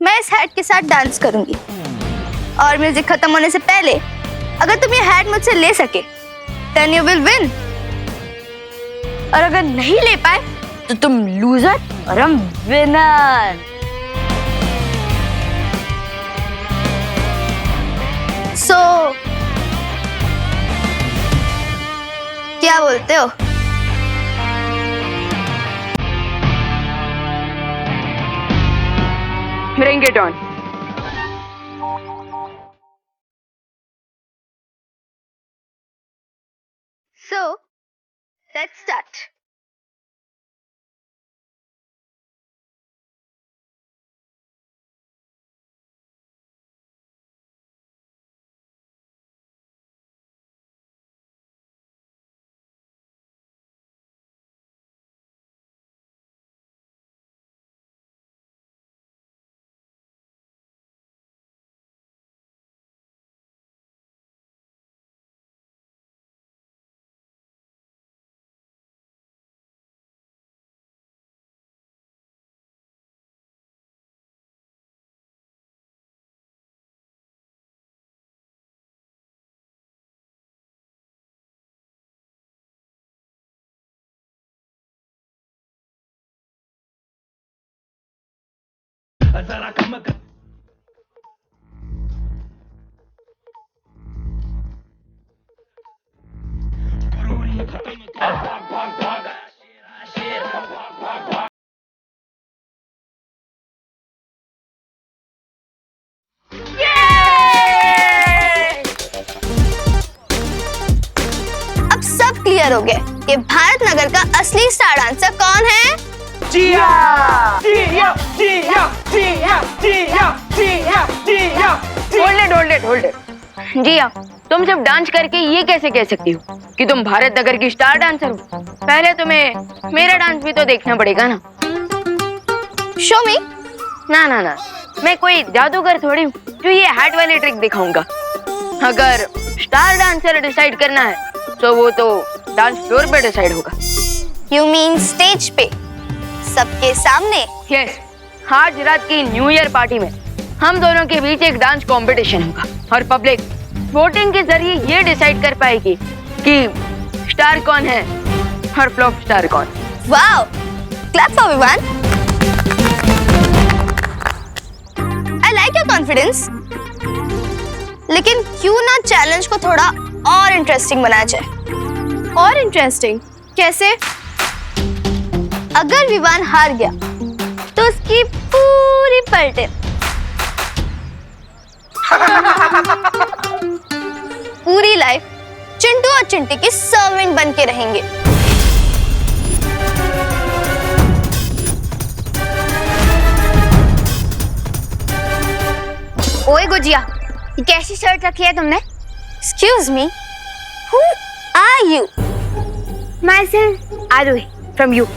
मैं इस हैट के साथ डांस करूंगी और म्यूजिक खत्म होने से पहले अगर तुम ये हैट मुझसे ले सके देन यू विल विन, और अगर नहीं ले पाए तो तुम लूजर और हम विनर। सो क्या बोलते हो? Bring it on. So let's start. अब सब क्लियर हो गए कि भारत नगर का असली स्टार डांसर कौन है? जिया जिया जिया जिया जिया जिया जिया। hold it. जिया, तुम सिर्फ डांस करके ये कैसे कह सकती हो कि तुम भारत नगर की स्टार डांसर हो? पहले तुम्हें मेरा डांस भी तो देखना पड़ेगा ना। शो मी। ना, मैं कोई जादूगर थोड़ी हूँ जो ये हैट वाली ट्रिक दिखाऊंगा। अगर स्टार डांसर डिसाइड करना है तो वो तो डांस फ्लोर पे डिसाइड होगा। यू मीन स्टेज पे सबके सामने? यस, आज रात की न्यू ईयर पार्टी में हम दोनों के बीच एक डांस कंपटीशन होगा और पब्लिक वोटिंग के जरिए ये डिसाइड कर पाएगी कि स्टार कौन है और फ्लॉप स्टार कौन। Wow, clap for Vivan. I like your confidence. लेकिन क्यों ना चैलेंज को थोड़ा और इंटरेस्टिंग बनाया जाए? और इंटरेस्टिंग कैसे? अगर विवान हार गया तो उसकी पूरी पलटे पूरी लाइफ चिंटू और चिंटी की सर्वेंट बन के रहेंगे। ओए गुजिया, ये कैसी शर्ट रखी है तुमने? Excuse me, who are you? Myself Aruhi from UP.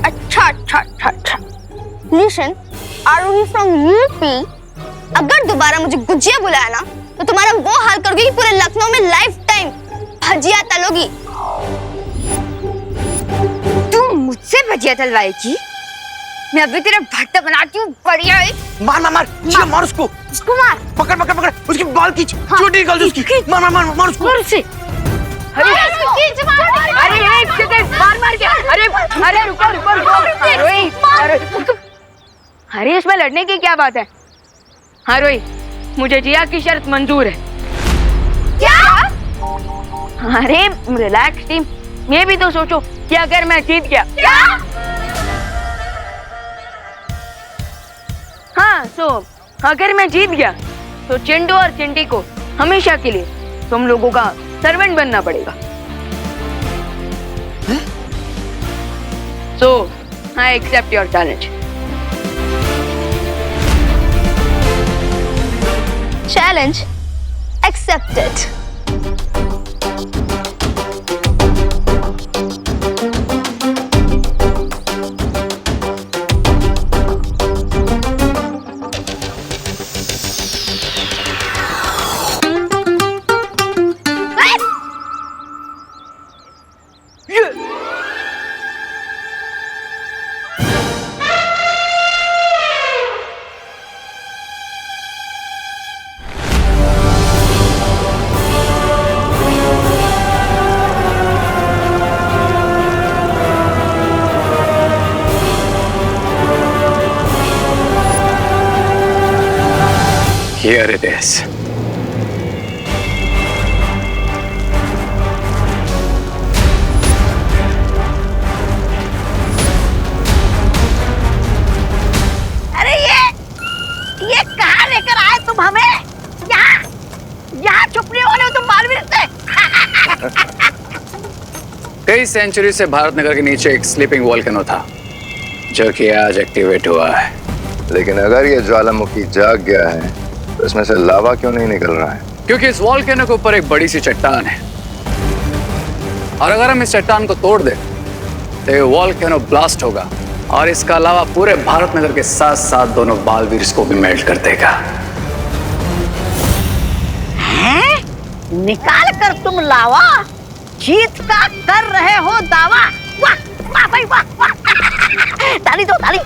अच्छा। Listen, Aruhi from UP. अगर दोबारा मुझे गुजिया बुलाया ना तो तुम्हारा वो हाल करोगे कि पूरे लखनऊ में लाइफ टाइम भजिया तलोगी। तू मुझसे भजिया तलवाएगी? मैं अभी तेरा भट्टा बनाती हूँ, बढ़िया है। मार उसको। उसको मार। पकड़ उसकी बाल खींच, चोटी निकाल दे उसकी। मार उसको। मार उसे। अरे एक सेकंड, मार क्या? अरे रुको। अरे इसमें लड़ने की क्या बात है? हाँ रोहित, मुझे जिया की शर्त मंजूर है। क्या? अरे रिलैक्स टीम, ये भी तो सोचो कि अगर मैं जीत गया। क्या? हाँ, अगर मैं जीत गया तो चिंटू और चिंटी को हमेशा के लिए तुम लोगों का सर्वेंट बनना पड़ेगा। So, I accept your challenge. Challenge accepted. Here it is. अरे ये कहाँ लेकर आए तुम हमें? यहाँ छुप नहीं होने तुम बालवीर से। कई सेंचुरी से भारत नगर के नीचे एक स्लीपिंग वोल्केनो था जो कि आज एक्टिवेट हुआ है। लेकिन अगर ये ज्वालामुखी जाग गया है तो इसमें से लावा क्यों नहीं निकल रहा है? क्योंकि इस वोल्केनो के ऊपर एक बड़ी सी चट्टान है और अगर हम इस चट्टान को तोड़ दें तो ये वोल्केनो ब्लास्ट होगा और इसका अलावा पूरे भारत नगर के साथ साथ दोनों बालवीर को भी मेल्ट कर देगा। हैं? निकाल कर तुम लावा, जीत का कर रहे हो दावा। वाह वाह भाई वाह वाह। ताली दो ताली।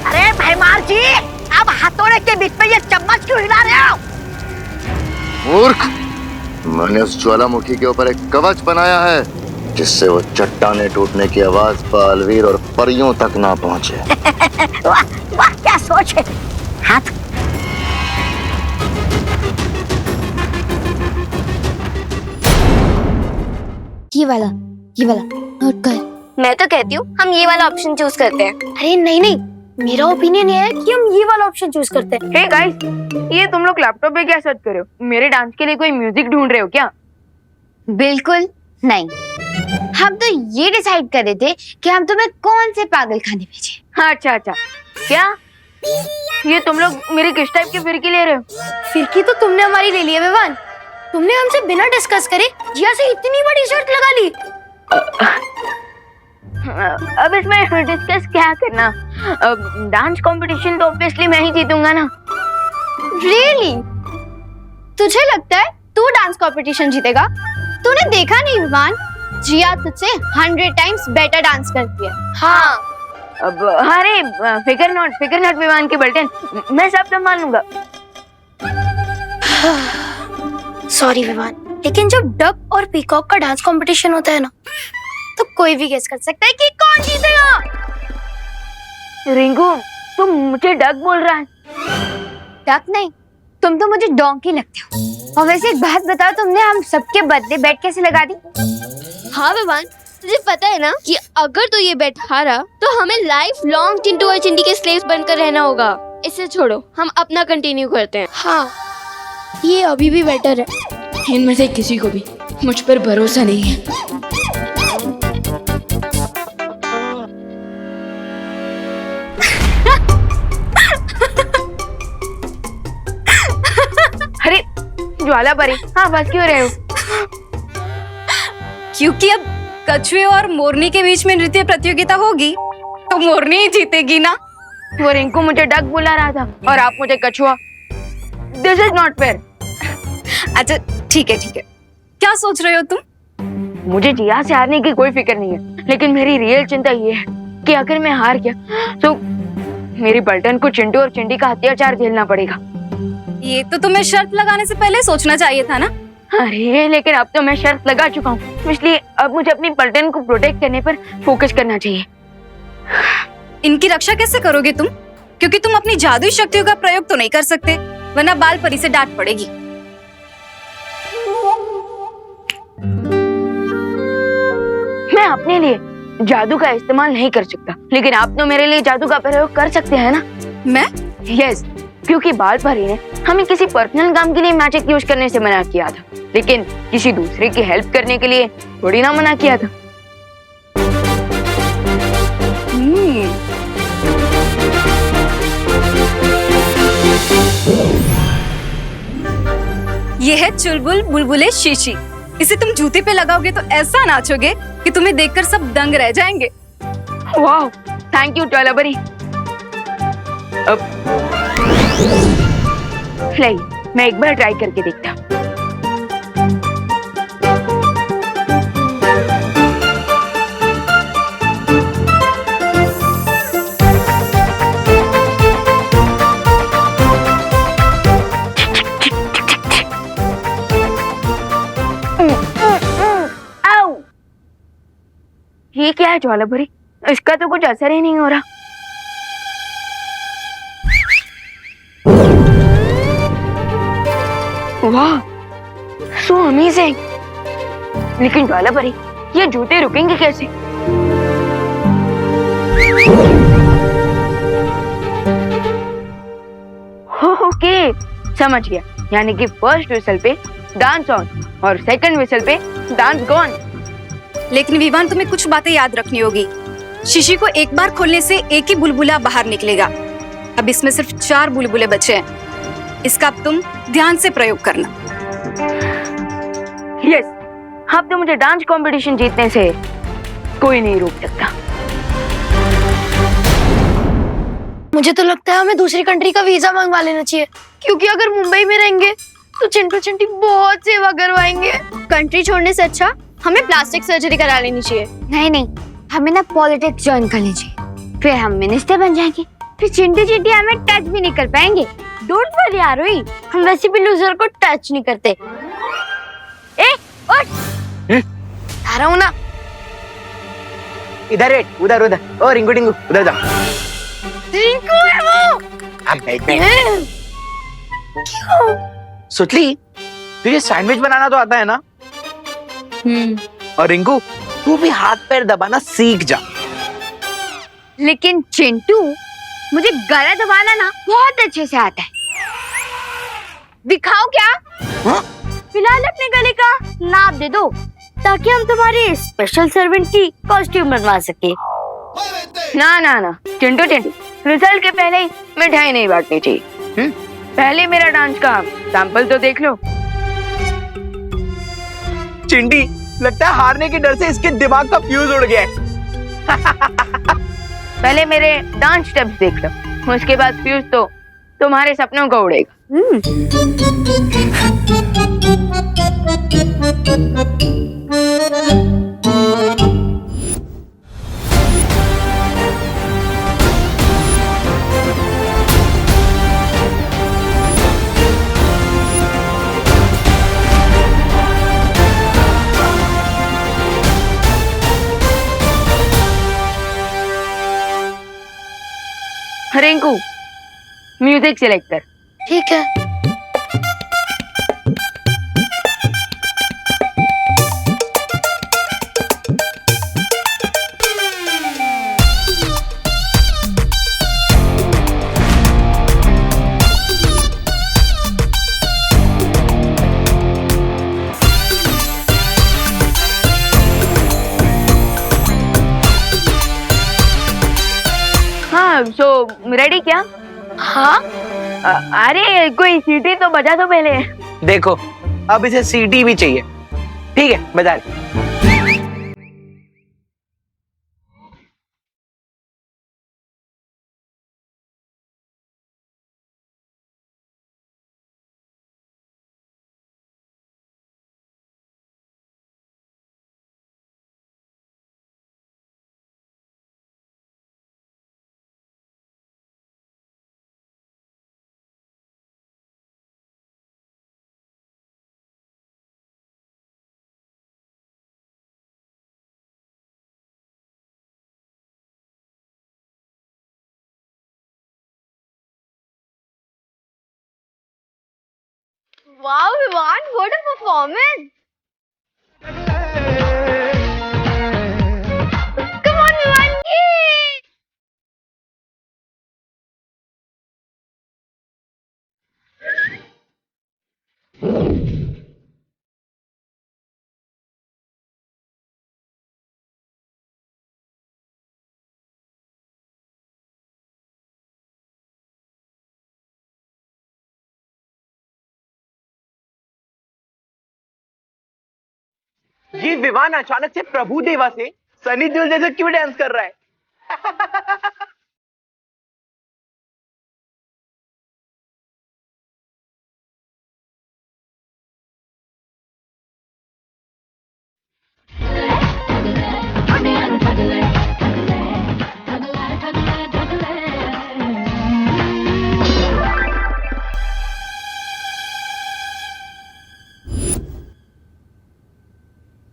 अरे भाई मार जी, अब हथौड़े के बीच में ये चम्मच क्यों हिला रहे हो? मूर्ख, मैंने उस ज्वालामुखी के ऊपर एक कवच बनाया है जिससे वो चट्टाने टूटने की आवाज बालवीर और परियों तक ना पहुंचे। वाह वाह क्या सोच है। हाथ ये वाला नोट कर। मैं तो कहती हूँ हम ये वाला ऑप्शन चूज करते हैं। अरे नहीं, मेरा ओपिनियन ये है कि हम ये वाला ऑप्शन चूज करते हैं। हे गाइस, ये तुम लोग लैपटॉप पे क्या सर्च कर रहे हो? मेरे डांस के लिए कोई म्यूजिक ढूंढ रहे हो क्या? बिल्कुल नहीं, हम तो ये डिसाइड कर रहे थे कि हम तुम्हें कौन से पागल खाने भेजे। हाँ, अच्छा, क्या ये तुम लोग मेरी किस टाइप की फिरकी ले रहे हो? फिरकी तो तुमने हमारी ले ली है विवान। तुमने हमसे बिना डिस्कस करे जिया से इतनी बड़ी शर्त लगा ली। अब इसमें डिस्कस क्या करना? डांस कंपटीशन तो ऑब्वियसली मैं ही जीतूंगा ना। रियली? तुझे लगता है तू डांस कंपटीशन जीतेगा? तूने देखा नहीं विवान, जिया तुझसे 100 टाइम्स बेटर डांस करती है। हाँ, अब अरे फिकर नॉट विवान की बल्टन, मैं सब संभाल लूंगा। सॉरी विवान, लेकिन जब डक और पीकॉक का डांस कंपटीशन होता है ना, तो कोई भी गेस कर सकता है कि कौन जीतेगा। रिंकू, तुम मुझे डक बोल रहा है? डक नहीं, तुम तो मुझे डोंकी लगते हो। और वैसे एक बात बताओ, तुमने हम सबके बदले बेट कैसे लगा दी? हाँ विवान, तुझे पता है ना कि अगर तू ये बेट हारा तो हमें लाइफ लॉन्ग चिंटू और चिंटी के स्लेव्स बनकर रहना होगा। इसे छोड़ो, हम अपना कंटिन्यू करते हैं। हाँ, ये अभी भी बेटर है। इनमें से किसी को भी मुझ पर भरोसा नहीं है। अरे ज्वाला परी, हाँ बस क्यों रहे हो? क्योंकि अब कछुए और मोरनी के बीच में नृत्य प्रतियोगिता होगी तो मोरनी ही जीतेगी ना। वो रिंकू मुझे डक बुला रहा था और आप मुझे कछुआ। This is not fair. अच्छा ठीक है, क्या सोच रहे हो तुम? मुझे जिया से हारने की कोई फिक्र नहीं है, लेकिन मेरी रियल चिंता ये है कि अगर मैं हार गया तो मेरी बल्टन को चिंटू और चिंटी का अत्याचार झेलना पड़ेगा। ये तो तुम्हें शर्त लगाने से पहले सोचना चाहिए था ना। अरे लेकिन अब तो मैं शर्त लगा चुका हूँ, इसलिए अब मुझे अपनी बल्टन को प्रोटेक्ट करने पर फोकस करना चाहिए। इनकी रक्षा कैसे करोगे तुम? क्योंकि तुम अपनी जादुई शक्तियों का प्रयोग तो नहीं कर सकते, वरना बाल परी से डांट पड़ेगी। मैं अपने लिए जादू का इस्तेमाल नहीं कर सकता, लेकिन आप तो मेरे लिए जादू का प्रयोग कर सकते हैं ना? मैं? यस, क्योंकि बाल परी ने हमें किसी पर्सनल काम के लिए मैजिक यूज करने से मना किया था, लेकिन किसी दूसरे की हेल्प करने के लिए थोड़ी ना मना किया था। ये है चुलबुल बुलबुले शीशी। इसे तुम जूते पे लगाओगे तो ऐसा नाचोगे कि तुम्हें देखकर सब दंग रह जाएंगे। वाह, थैंक यू टॉलाबरी। अब नहीं, मैं एक बार ट्राई करके देखता हूँ। आओ! ये क्या है ज्वालाभरी? इसका तो कुछ असर ही नहीं हो रहा। वाह, सो अमेजिंग। लेकिन ज्वालाभरी, ये जूते रुकेंगे कैसे? ओके, समझ गया। यानी कि फर्स्ट विसल पे डांस ऑन और सेकंड विसल पे डांस गॉन। लेकिन विवान, तुम्हें कुछ बातें याद रखनी होगी। शीशी को एक बार खोलने से एक ही बुलबुला बाहर निकलेगा। अब इसमें सिर्फ 4 बुलबुले बचे हैं। इसका अब तुम ध्यान से प्रयोग करना। यस, अब तो मुझे डांस कंपटीशन जीतने से कोई नहीं रोक सकता। मुझे तो लगता है हमें दूसरी कंट्री का वीजा मंगवा लेना चाहिए, क्योंकि अगर मुंबई में रहेंगे तो चिंटू चिंटी बहुत सेवा करवाएंगे। कंट्री छोड़ने से अच्छा हमें प्लास्टिक सर्जरी करा लेनी चाहिए। नहीं नहीं, हमें ना पॉलिटिक्स ज्वाइन करनी चाहिए। फिर हम मिनिस्टर बन जाएंगे। फिर चिंटू चिंटी हमें टच भी नहीं कर पाएंगे। डोंट वरी आरोही, हम वैसे भी लूजर को टच नहीं करते। ए, उठ! आ रहा हूँ ना। इधर वेट, उधर उधर। ओ रिंकू टिंकू, उधर जा। रिंकू है वो। अब बैठ। सुतली, तुझे सैंडविच बनाना तो आता है ना? और रिंकू, तू भी हाथ पैर दबाना सीख जा। लेकिन चिंटू, मुझे गला दबाना ना बहुत अच्छे से आता है। दिखाओ क्या? हाँ? फिलहाल अपने गले का नाप दे दो, ताकि हम तुम्हारे स्पेशल सर्वेंट की कॉस्ट्यूम बनवा सके। ना ना ना चिंटू चिंटी, रिजल्ट के पहले ही मिठाई नहीं बांटनी चाहिए। पहले मेरा डांस का सैंपल तो देख लो। चिंटी, लगता है हारने के डर से इसके दिमाग का फ्यूज उड़ गया है। पहले मेरे डांस स्टेप्स देख लो, उसके बाद फ्यूज तो तुम्हारे सपनों को उड़ेगा। रिंकू, म्यूजिक सिलेक्ट कर। ठीक है। हाँ, सो रेडी क्या? हाँ, अरे कोई सीटी तो बजा दो पहले। देखो, अब इसे सीटी भी चाहिए। ठीक है, बजा ले। Wow Vivan, what a performance. ये विवान अचानक से प्रभु देवा से सनी देओल जैसे क्यों डांस कर रहा है?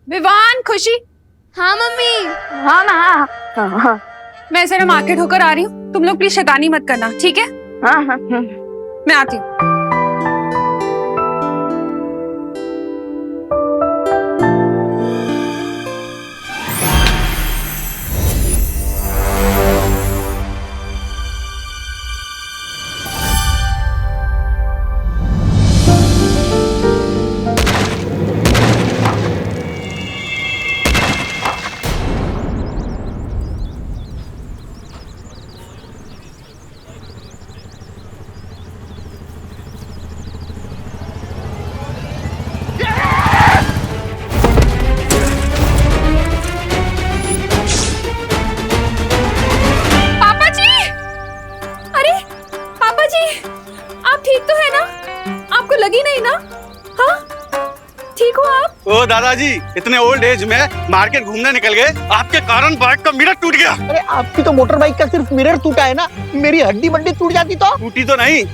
विवान, खुशी, हाँ मम्मी। हाँ हाँ हाँ हाँ मैं जरा मार्केट होकर आ रही हूँ, तुम लोग प्लीज शैतानी मत करना, ठीक है? हाँ हाँ। मैं आती हूँ। लगी नहीं ना? हाँ, ठीक हो आप? ओ दादाजी, इतने ओल्ड एज में मार्केट घूमने निकल गए, आपके कारण बाइक का मिरर टूट गया। अरे आपकी तो मोटर बाइक का सिर्फ मिरर टूटा है ना, मेरी हड्डी बड्डी टूट जाती तो? टूटी तो नहीं।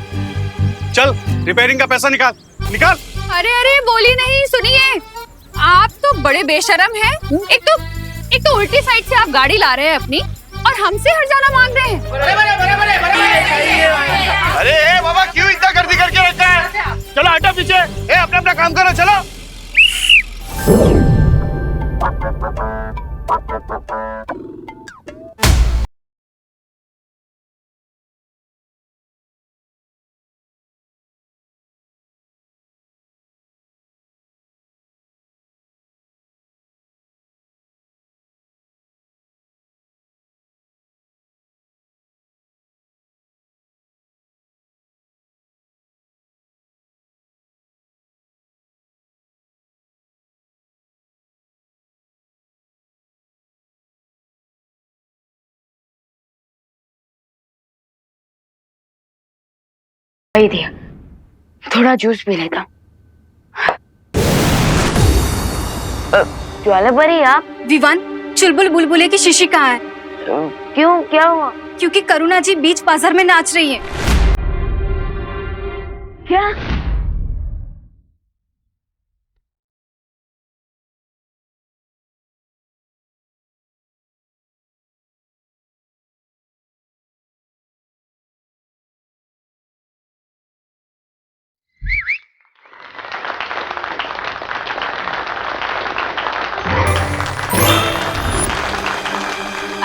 चल रिपेयरिंग का पैसा निकाल निकाल। अरे अरे बोली नहीं, सुनिए, आप तो बड़े बेशरम हैं। एक तो उल्टी साइड से आप गाड़ी ला रहे हैं अपनी और हमसे हर्जाना मांग रहे हैं। अरे बाबा क्यों इतना गर्दी करके रखा है? चलो हटो पीछे, अपना अपना काम करो, चलो। दे दिया, थोड़ा जूस पी लेता। ज्वाला परी आप? विवान, चुलबुल बुलबुले की शीशी कहाँ है? क्यों, क्या हुआ? क्योंकि करुणा जी बीच बाजार में नाच रही है। क्या?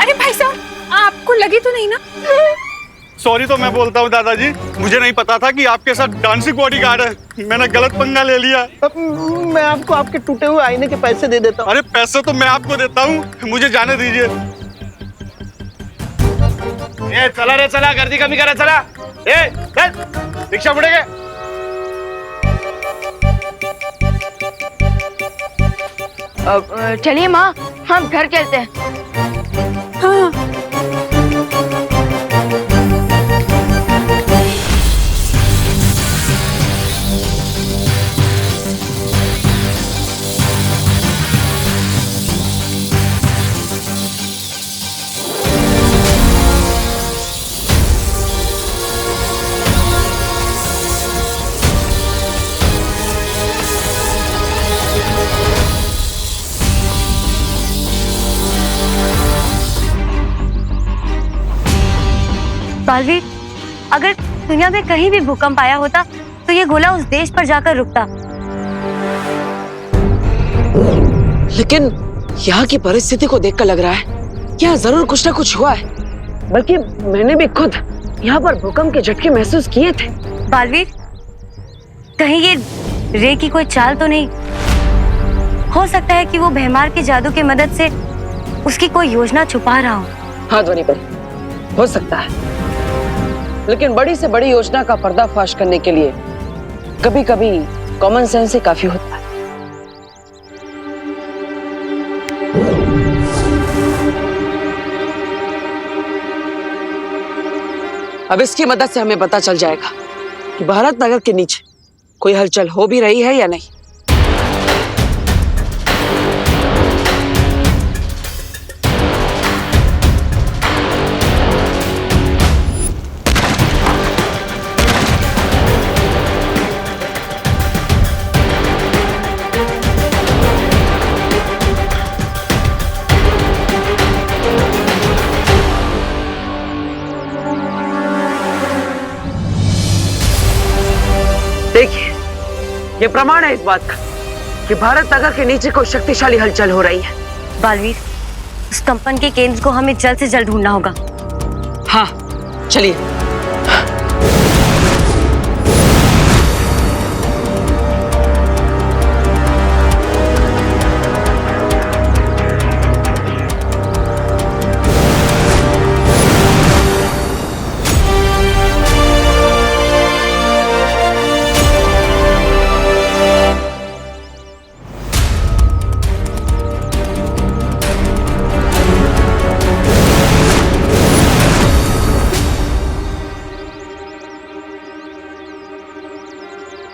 अरे भाई साहब, आपको लगी तो नहीं ना? सॉरी तो मैं बोलता हूँ दादाजी, मुझे नहीं पता था कि आपके साथ डांसिंग बॉडीगार्ड है, मैंने गलत पंगा ले लिया। मैं आपको आपके टूटे हुए आईने के पैसे दे देता हूँ। अरे पैसे तो मैं आपको देता हूँ, मुझे जाने दीजिए। ए चला रे चला, गर्दी कमी करा, चला। ए चल, रिक्शा मुड़ेगे। चलिए माँ, हम घर चलते हैं। हाँ। बालवीर, अगर दुनिया में कहीं भी भूकंप आया होता तो ये गोला उस देश पर जाकर रुकता। लेकिन यहाँ की परिस्थिति को देखकर लग रहा है कि यहाँ जरूर कुछ ना कुछ हुआ है, बल्कि मैंने भी खुद यहाँ पर भूकंप के झटके महसूस किए थे। बालवीर, कहीं ये रे की कोई चाल तो नहीं? हो सकता है कि वो भैमार के जादू की मदद से उसकी कोई योजना छुपा रहा हो। हाँ ध्वनि पर हो सकता है, लेकिन बड़ी से बड़ी योजना का पर्दाफाश करने के लिए कभी कभी कॉमन सेंस ही काफी होता है। अब इसकी मदद से हमें पता चल जाएगा कि भारत नगर के नीचे कोई हलचल हो भी रही है या नहीं। देखिए, ये प्रमाण है इस बात का कि भारत नगर के नीचे कोई शक्तिशाली हलचल हो रही है। बालवीर, उस कंपन के केंद्र को हमें जल्द से जल्द ढूंढना होगा। हाँ, चलिए।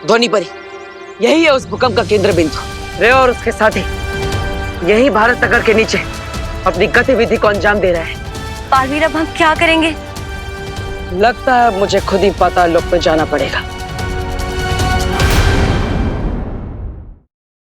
ध्वनि परी, यही है उस भूकंप का केंद्र बिंदु। रे और उसके साथी यही भारत नगर के नीचे अपनी गतिविधि को अंजाम दे रहे हैं। बालवीर, अब हम क्या करेंगे? लगता है मुझे खुद ही पाताल लोक में जाना पड़ेगा।